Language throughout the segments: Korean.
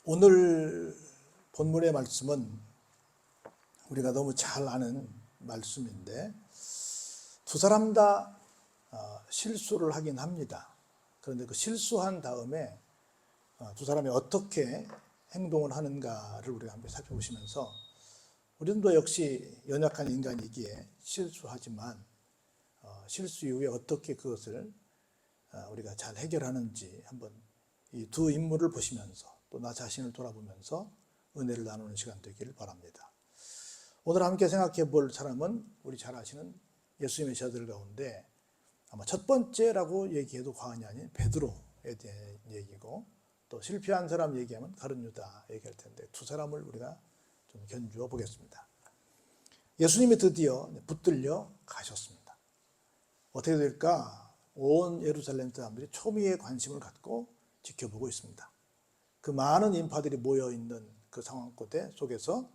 오늘 본문의 말씀은 우리가 너무 잘 아는 말씀인데 두 사람 다 실수를 하긴 합니다. 그런데 그 실수한 다음에 두 사람이 어떻게 행동을 하는가를 우리가 한번 살펴보시면서 우리도 역시 연약한 인간이기에 실수하지만 실수 이후에 어떻게 그것을 우리가 잘 해결하는지 한번 이 두 인물을 보시면서 또 나 자신을 돌아보면서 은혜를 나누는 시간 되기를 바랍니다. 오늘 함께 생각해 볼 사람은 우리 잘 아시는 예수님의 제자들 가운데 아마 첫 번째라고 얘기해도 과언이 아닌 베드로에 대한 얘기고, 또 실패한 사람 얘기하면 가룟 유다 얘기할 텐데 두 사람을 우리가 좀 견주어 보겠습니다. 예수님이 드디어 붙들려 가셨습니다. 어떻게 될까? 온 예루살렘 사람들이 초미의 관심을 갖고 지켜보고 있습니다. 그 많은 인파들이 모여있는 그 상황 속에서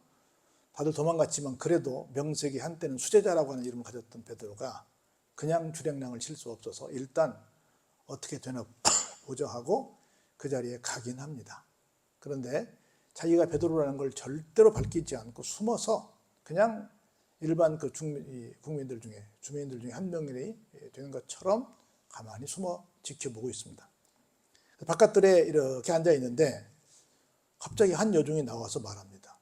다들 도망갔지만 그래도 명색이 한때는 수제자라고 하는 이름을 가졌던 베드로가 그냥 주량량을 칠 수 없어서 일단 어떻게 되나 보자 하고 그 자리에 가긴 합니다. 그런데 자기가 베드로라는 걸 절대로 밝히지 않고 숨어서 그냥 일반 그 주민들 중에 한 명이 되는 것처럼 가만히 숨어 지켜보고 있습니다. 바깥들에 이렇게 앉아 있는데 갑자기 한 여종이 나와서 말합니다.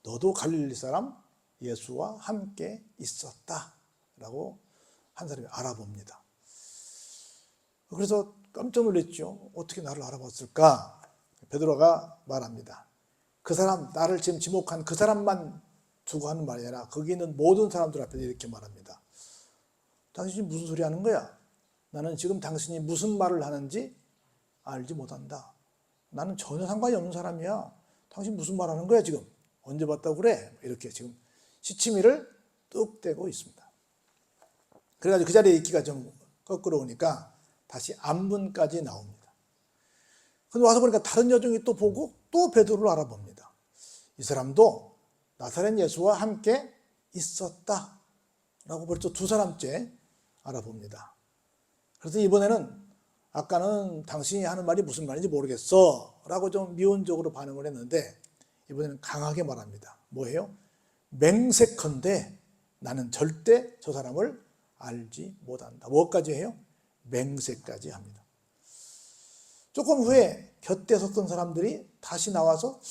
너도 갈릴리 사람 예수와 함께 있었다 라고 한 사람이 알아봅니다. 그래서 깜짝 놀랐죠. 어떻게 나를 알아봤을까? 베드로가 말합니다. 그 사람, 나를 지금 지목한 그 사람만 두고 하는 말이 아니라 거기 있는 모든 사람들 앞에서 이렇게 말합니다. 당신이 무슨 소리 하는 거야? 나는 지금 당신이 무슨 말을 하는지 알지 못한다. 나는 전혀 상관이 없는 사람이야. 당신 무슨 말 하는 거야 지금? 언제 봤다고 그래? 이렇게 지금 시치미를 뚝 떼고 있습니다. 그래가지고 그 자리에 있기가 좀 거꾸로 오니까 다시 앞문까지 나옵니다. 근데 와서 보니까 다른 여종이 또 보고 또 베드로를 알아봅니다. 이 사람도 나사렛 예수와 함께 있었다 라고 벌써 두 사람째 알아봅니다. 그래서 이번에는 아까는 당신이 하는 말이 무슨 말인지 모르겠어 라고 좀 미온적으로 반응을 했는데 이번에는 강하게 말합니다. 뭐예요? 맹세컨대 나는 절대 저 사람을 알지 못한다. 뭐까지 해요? 맹세까지 합니다. 조금 후에 곁에 섰던 사람들이 다시 나와서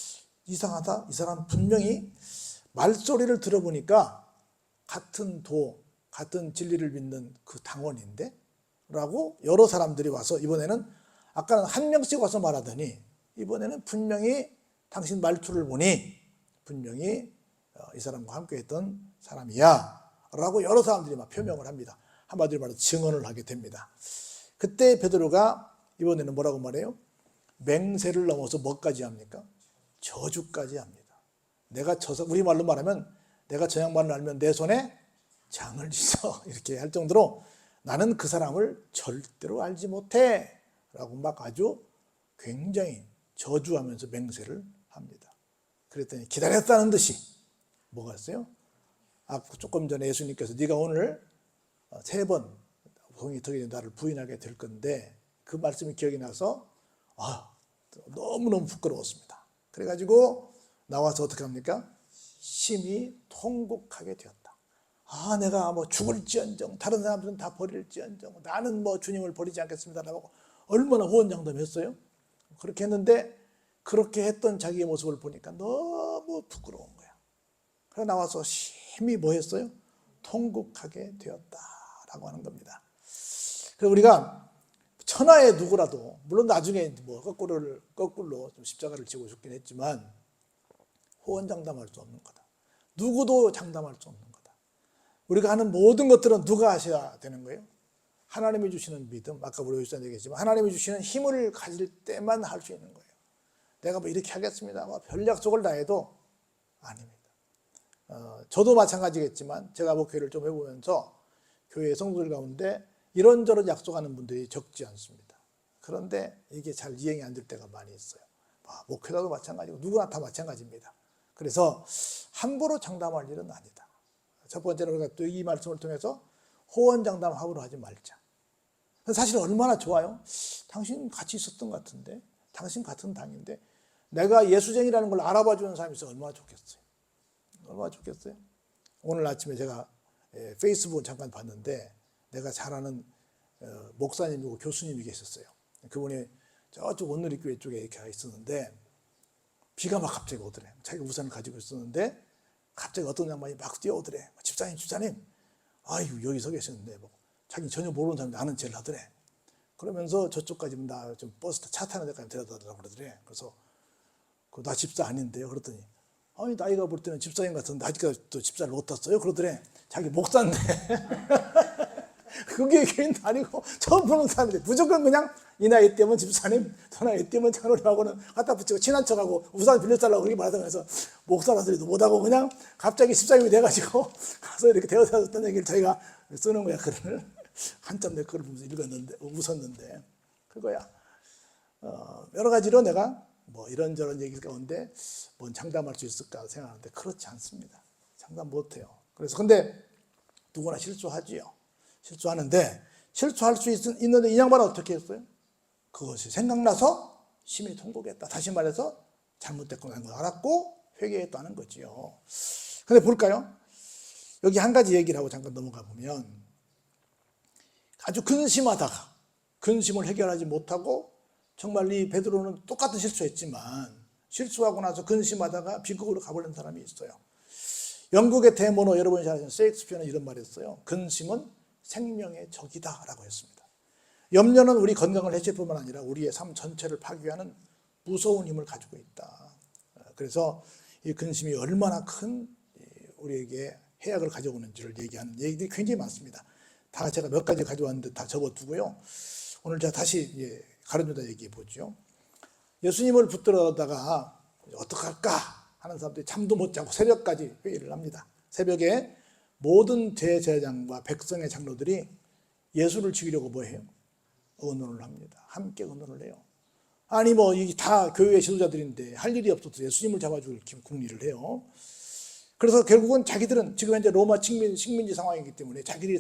이상하다. 이 사람 분명히 말소리를 들어보니까 같은 같은 진리를 믿는 그 당원인데? 라고 여러 사람들이 와서 이번에는 아까는 한 명씩 와서 말하더니 이번에는 분명히 당신 말투를 보니 분명히 이 사람과 함께 했던 사람이야 라고 여러 사람들이 막 표명을 합니다. 한마디로 말해서 증언을 하게 됩니다. 그때 베드로가 이번에는 뭐라고 말해요? 맹세를 넘어서 뭐까지 합니까? 저주까지 합니다. 우리말로 말하면 내가 저 양반을 알면 내 손에 장을 찢어 이렇게 할 정도로 나는 그 사람을 절대로 알지 못해 라고 막 아주 굉장히 저주하면서 맹세를 합니다. 그랬더니 기다렸다는 듯이 뭐가 있어요? 조금 전에 예수님께서 네가 오늘 3번 동이 터기 나를 부인하게 될 건데 그 말씀이 기억이 나서 너무너무 부끄러웠습니다. 그래가지고 나와서 어떻게 합니까? 심히 통곡하게 되었다. 내가 뭐 죽을지언정 다른 사람들은 다 버릴지언정 나는 뭐 주님을 버리지 않겠습니다라고 얼마나 호언장담했어요. 그렇게 했는데 그렇게 했던 자기의 모습을 보니까 너무 부끄러운 거야. 그래서 나와서 심히 뭐 했어요? 통곡하게 되었다라고 하는 겁니다. 그래서 우리가 천하의 누구라도 물론 나중에 뭐 거꾸로 좀 십자가를 지고 죽긴 했지만 호언장담할 수 없는 거다. 누구도 장담할 수 없는 거다. 우리가 하는 모든 것들은 누가 하셔야 되는 거예요? 하나님이 주시는 믿음, 아까 우리 여기서 얘기했지만 하나님이 주시는 힘을 가질 때만 할 수 있는 거예요. 내가 뭐 이렇게 하겠습니다. 별 약속을 다 해도 아닙니다. 저도 마찬가지겠지만 제가 목회를 좀 해보면서 교회 성도들 가운데 이런저런 약속하는 분들이 적지 않습니다. 그런데 이게 잘 이행이 안 될 때가 많이 있어요. 목회자도 마찬가지고 누구나 다 마찬가지입니다. 그래서 함부로 장담할 일은 아니다. 첫 번째로 우리가 또 이 말씀을 통해서 호언장담함으로 하지 말자. 사실 얼마나 좋아요? 당신 같이 있었던 것 같은데, 당신 같은 당인데 내가 예수쟁이라는 걸 알아봐 주는 사람이 있으면 얼마나 좋겠어요. 얼마나 좋겠어요. 오늘 아침에 제가 페이스북을 잠깐 봤는데 내가 잘 아는 목사님이고 교수님이 계셨어요. 그분이 저쪽 온누리교회 쪽에 이렇게 있었는데 비가 막 갑자기 오더래. 자기가 우산을 가지고 있었는데 갑자기 어떤 양반이 막 뛰어오더래. 집사님, 아유 여기 서 계셨는데 뭐 자기 전혀 모르는 사람이 아는 체를 하더래. 그러면서 저쪽까지 나 좀 버스 차 타는 데까지 데려다 달라고 그러더래. 그래서 나 집사 아닌데요. 그랬더니 아니 나이가 볼 때는 집사님 같은데 아직까지 또 집사를 못 탔어요. 그러더래. 자기 목사인데 그게 교인도 아니고 처음 보는 사람인데 무조건 그냥 이 나이 때면 집사님, 저 나이 때면 장로님하고는 갖다 붙이고 친한 척하고 우산 빌려달라고 그렇게 말하면서 목사라서리도 못하고 그냥 갑자기 집사님이 돼가지고 가서 이렇게 대어사줬던 얘기를 저희가 쓰는 거야. 글을 한참 내 글을 보면서 읽었는데 웃었는데 그거야. 여러 가지로 내가 뭐 이런저런 얘기 가운데 뭔 장담할 수 있을까 생각하는데 그렇지 않습니다. 장담 못해요. 그래서 근데 누구나 실수하지요. 실수하는데 실수할 수 있는데 이 양반은 어떻게 했어요? 그것이 생각나서 심히 통곡했다. 다시 말해서 잘못됐구나 하는 걸 알았고 회개했다는 거지요. 근데 볼까요? 여기 한 가지 얘기를 하고 잠깐 넘어가 보면 아주 근심하다가 근심을 해결하지 못하고 정말 이 베드로는 똑같은 실수했지만 실수하고 나서 근심하다가 비극으로 가버린 사람이 있어요. 영국의 대문호 여러분이 잘 아시는 셰익스피어는 이런 말을 했어요. 근심은 생명의 적이다 라고 했습니다. 염려는 우리 건강을 해칠 뿐만 아니라 우리의 삶 전체를 파괴하는 무서운 힘을 가지고 있다. 그래서 이 근심이 얼마나 큰 우리에게 해악을 가져오는지를 얘기하는 얘기들이 굉장히 많습니다. 다 제가 몇 가지 가져왔는데 다 적어두고요. 오늘 제가 다시 가르쳐다 얘기해 보죠. 예수님을 붙들어다가 어떡할까 하는 사람들이 잠도 못 자고 새벽까지 회의를 합니다. 새벽에 모든 대제사장과 백성의 장로들이 예수를 죽이려고 뭐해요? 의논을 합니다. 함께 의논을 해요. 아니 뭐 이게 다 교회의 지도자들인데 할 일이 없어서 예수님을 잡아줄 궁리를 해요. 그래서 결국은 자기들은 지금 현재 로마 식민지 상황이기 때문에 자기들이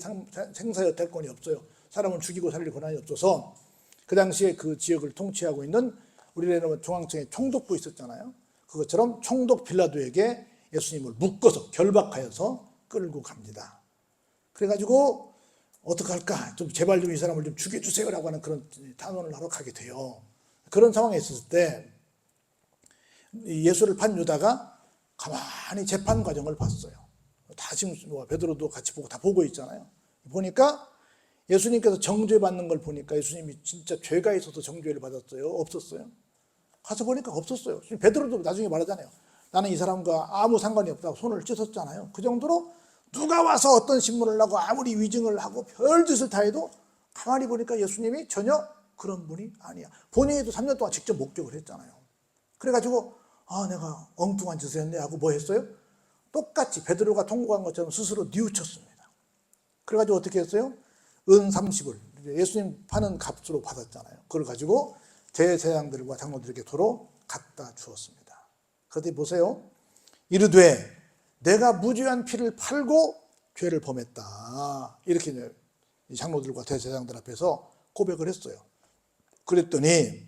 생사의 대권이 없어요. 사람을 죽이고 살릴 권한이 없어서 그 당시에 그 지역을 통치하고 있는 우리나라 중앙청에 총독부 있었잖아요. 그것처럼 총독 빌라도에게 예수님을 묶어서 결박하여서 끌고 갑니다. 그래가지고 어떡할까? 좀 제발 좀 이 사람을 좀 죽여주세요라고 하는 그런 탄원을 하러 가게 돼요. 그런 상황에 있었을 때 예수를 판 유다가 가만히 재판 과정을 봤어요. 다 지금 베드로도 같이 보고 다 보고 있잖아요. 보니까 예수님께서 정죄받는 걸 보니까 예수님이 진짜 죄가 있어서 정죄를 받았어요? 없었어요? 가서 보니까 없었어요. 베드로도 나중에 말하잖아요. 나는 이 사람과 아무 상관이 없다고 손을 씻었잖아요. 그 정도로 누가 와서 어떤 신문을 하고 아무리 위증을 하고 별짓을 다 해도 가만히 보니까 예수님이 전혀 그런 분이 아니야. 본인도 3년 동안 직접 목격을 했잖아요. 그래가지고 내가 엉뚱한 짓을 했네 하고 뭐 했어요? 똑같이 베드로가 통곡한 것처럼 스스로 뉘우쳤습니다. 그래가지고 어떻게 했어요? 은 30을 예수님 파는 값으로 받았잖아요. 그걸 가지고 대제사장들과 장로들에게 도로 갖다 주었습니다. 그런데 보세요. 이르되 내가 무죄한 피를 팔고 죄를 범했다. 이렇게 장로들과 대제사장들 앞에서 고백을 했어요. 그랬더니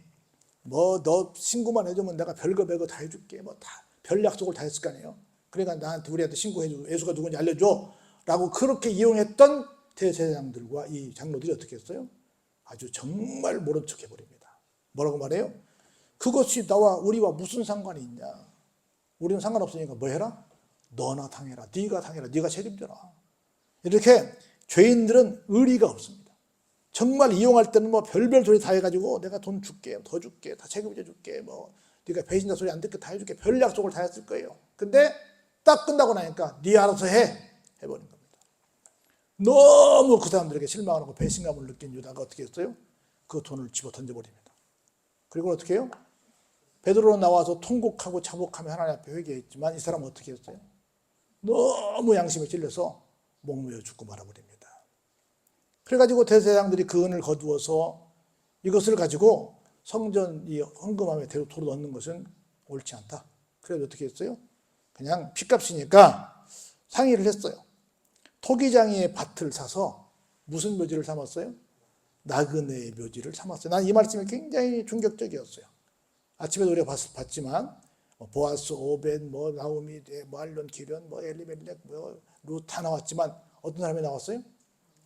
뭐 너 신고만 해주면 내가 별거 별거 다 해줄게. 뭐 다 별 약속을 다 했을 거 아니에요. 그러니까 우리한테 신고해줘. 예수가 누군지 알려줘. 라고 그렇게 이용했던 대제사장들과 이 장로들이 어떻게 했어요? 아주 정말 모른 척 해버립니다. 뭐라고 말해요? 그것이 우리와 무슨 상관이 있냐? 우리는 상관없으니까 뭐 해라? 너나 당해라. 네가 당해라. 네가 책임져라. 이렇게 죄인들은 의리가 없습니다. 정말 이용할 때는 뭐 별별 소리 다 해가지고 내가 돈 줄게, 더 줄게, 다 책임져 줄게, 뭐 네가 배신자 소리 안 듣게 다 해줄게, 별 약속을 다 했을 거예요. 근데 딱 끝나고 나니까 네 알아서 해버린 겁니다. 너무 그 사람들에게 실망을 하고 배신감을 느낀 유다가 어떻게 했어요? 그 돈을 집어 던져버립니다. 그리고 어떻게 해요? 베드로는 나와서 통곡하고 자복하며 하나님 앞에 회개했지만 이 사람은 어떻게 했어요? 너무 양심에 찔려서 목매어 죽고 말아버립니다. 그래가지고 대제사장들이 그 은을 거두어서 이것을 가지고 성전 이 헌금함에 도로 넣는 것은 옳지 않다. 그래서 어떻게 했어요? 그냥 핏값이니까 상의를 했어요. 토기장이의 밭을 사서 무슨 묘지를 삼았어요? 나그네의 묘지를 삼았어요. 난 이 말씀이 굉장히 충격적이었어요. 아침에도 우리가 봤지만 보아스, 오벳, 나오미, 말론, 기련, 엘리멜렉, 룻 다 나왔지만 어떤 사람이 나왔어요?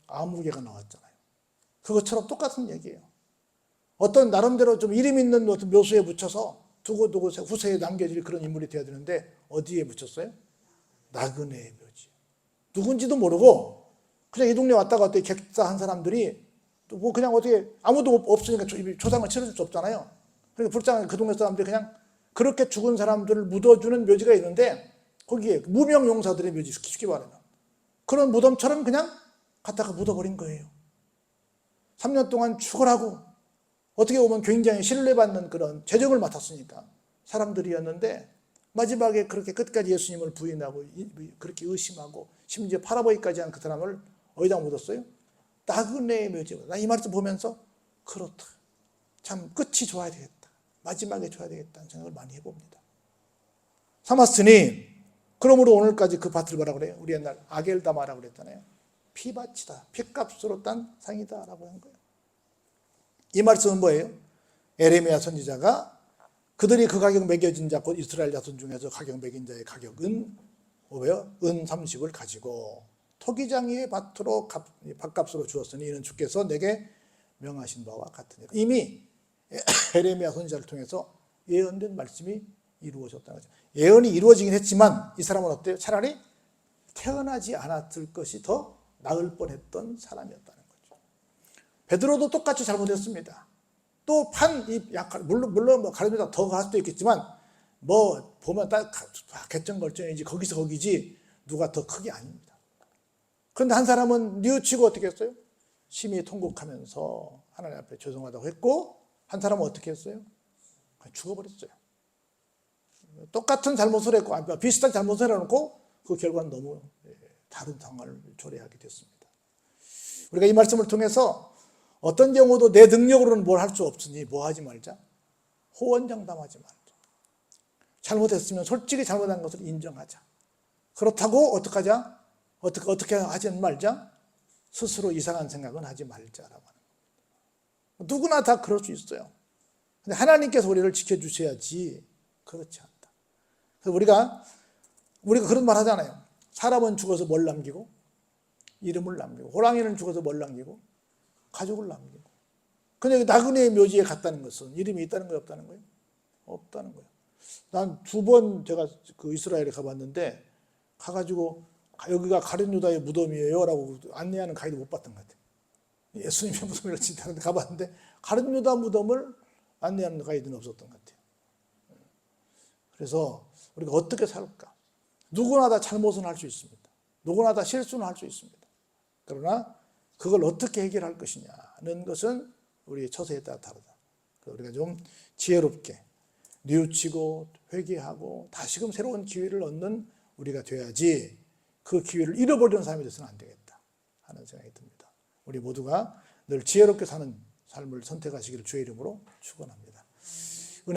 아무개가 나왔잖아요. 그것처럼 똑같은 얘기예요. 어떤 나름대로 좀 이름 있는 어떤 묘수에 붙여서 두고 후세에 남겨질 그런 인물이 되어야 되는데 어디에 붙였어요? 나그네의 묘지. 누군지도 모르고 그냥 이 동네 왔다 갔다 객사한 사람들이 또 그냥 어떻게 아무도 없으니까 조상을 치러줄 수 없잖아요. 그러니까 불쌍한 그 동네 사람들이 그냥 그렇게 죽은 사람들을 묻어주는 묘지가 있는데 거기에 무명 용사들의 묘지, 쉽게 말하면 그런 무덤처럼 그냥 갖다가 묻어버린 거예요. 3년 동안 죽으라고 어떻게 보면 굉장히 신뢰받는 그런 재정을 맡았으니까 사람들이었는데 마지막에 그렇게 끝까지 예수님을 부인하고 그렇게 의심하고 심지어 팔아버리까지 한 그 사람을 어디다 묻었어요? 나그네의 묘지에. 나 이 말씀 보면서 그렇다. 참 끝이 좋아야 되겠다. 마지막에 줘야 되겠다는 생각을 많이 해봅니다. 사마스니 그러므로 오늘까지 그 밭을 뭐라 그래요? 우리 옛날 아겔다마라고 그랬잖아요. 피밭이다. 피값으로 딴 상이다 라고 한 거예요. 이 말씀은 뭐예요? 에레미야 선지자가 그들이 그 가격 매겨진 자 곧 이스라엘 자손 중에서 가격 매긴 자의 가격은 뭐예요? 은 30을 가지고 토기장이의 밭으로 밭값으로 주었으니 이는 주께서 내게 명하신 바와 같으니라. 이미 에레미야 선지자를 통해서 예언된 말씀이 이루어졌다는 거죠. 예언이 이루어지긴 했지만 이 사람은 어때요? 차라리 태어나지 않았을 것이 더 나을 뻔했던 사람이었다는 거죠. 베드로도 똑같이 잘못했습니다. 또 물론 가르쳐다 더 갈 수도 있겠지만 보면 딱 개정걸정이지 거기서 거기지 누가 더 크게 아닙니다. 그런데 한 사람은 뉘우치고 어떻게 했어요? 심히 통곡하면서 하나님 앞에 죄송하다고 했고 한 사람은 어떻게 했어요? 죽어버렸어요. 똑같은 잘못을 했고 비슷한 잘못을 해놓고 그 결과는 너무 다른 상황을 초래하게 됐습니다. 우리가 이 말씀을 통해서 어떤 경우도 내 능력으로는 뭘 할 수 없으니 뭐 하지 말자? 호언장담하지 말자. 잘못했으면 솔직히 잘못한 것을 인정하자. 그렇다고 어떻게 하지 말자? 스스로 이상한 생각은 하지 말자라고 하는 거예요. 누구나 다 그럴 수 있어요. 근데 하나님께서 우리를 지켜주셔야지 그렇지 않다. 그래서 우리가 그런 말 하잖아요. 사람은 죽어서 뭘 남기고 이름을 남기고 호랑이는 죽어서 뭘 남기고 가족을 남기고. 근데 나그네의 묘지에 갔다는 것은 이름이 있다는 거예요, 없다는 거예요? 없다는 거예요. 난 2번 제가 그 이스라엘에 가봤는데 가가지고 여기가 가룟 유다의 무덤이에요 라고 안내하는 가이드 못 봤던 것 같아요. 예수님의 무덤이라고 진짜로 가봤는데 가룟 유다 무덤을 안내하는 가이드는 없었던 것 같아요. 그래서 우리가 어떻게 살까? 누구나 다 잘못은 할 수 있습니다. 누구나 다 실수는 할 수 있습니다. 그러나 그걸 어떻게 해결할 것이냐는 것은 우리의 처세에 따라 다르다. 우리가 좀 지혜롭게 뉘우치고 회개하고 다시금 새로운 기회를 얻는 우리가 돼야지 그 기회를 잃어버리는 사람이 돼서는 안 되겠다 하는 생각이 듭니다. 우리 모두가 늘 지혜롭게 사는 삶을 선택하시기를 주의 이름으로 축원합니다.